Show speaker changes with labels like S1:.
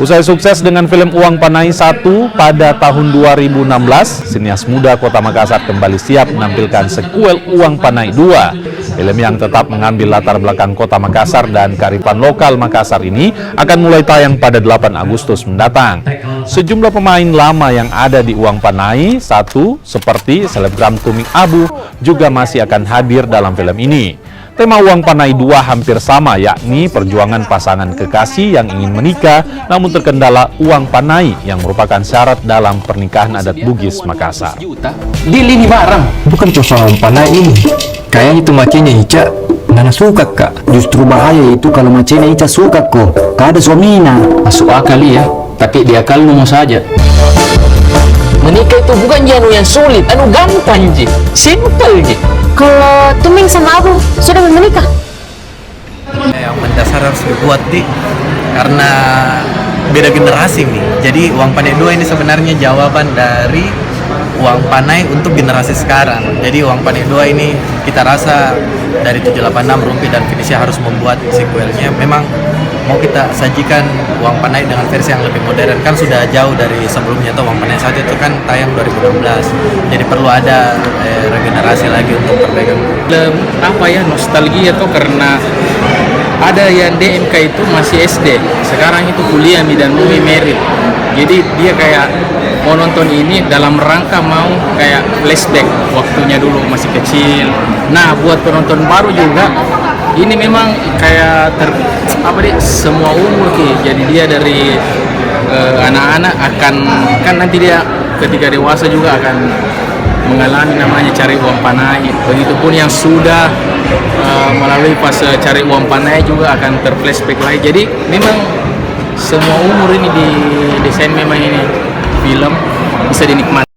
S1: Usai sukses dengan film Uang Panai 1 pada tahun 2016, sinias muda Kota Makassar kembali siap menampilkan sekuel Uang Panai 2. Film yang tetap mengambil latar belakang Kota Makassar dan kearifan lokal Makassar ini akan mulai tayang pada 8 Agustus mendatang. Sejumlah pemain lama yang ada di Uang Panai 1 seperti selebgram Tuming Abu juga masih akan hadir dalam film ini. Tema Uang Panai 2 hampir sama, yakni perjuangan pasangan kekasih yang ingin menikah namun terkendala uang panai yang merupakan syarat dalam pernikahan adat Bugis Makassar.
S2: Di lini barang, bukan persoalan panai ini. Kayaknya itu macenya Ica, Nana suka kak. Justru bahaya itu kalau macenya Ica suka kok. Kak ada suamina. Masuk akal ya, tapi dia kalau mau saja. Menikah itu bukan yang sulit, gampang ji, simple ji.
S3: Kalau Tuming sama Abu sudah menikah?
S4: Yang mendasar harus dibuat karena beda generasi nih. Jadi Uang Panai 2 ini sebenarnya jawaban dari Uang Panai untuk generasi sekarang. Jadi Uang Panai 2 ini kita rasa dari 786 Rumpi dan Finisia harus membuat sequelnya. Memang mau kita sajikan Uang Panai dengan versi yang lebih modern, kan sudah jauh dari sebelumnya. Tuh Uang Panai 1 itu kan tayang 2016, jadi perlu ada regenerasi lagi untuk perbaikan.
S5: Nostalgia tuh karena ada yang DMK itu masih SD, sekarang itu kuliah dan mau merit. Jadi dia kayak mau nonton ini dalam rangka mau kayak flashback waktunya dulu masih kecil. Nah, buat penonton baru juga ini memang kayak semua umur jadi dia dari anak-anak akan kan nanti dia ketika dewasa juga akan mengalami namanya cari uang panai. Begitupun yang sudah melalui fase cari uang panai juga akan terflashback lagi. Jadi memang semua umur ini di desain memang ini film bisa dinikmati.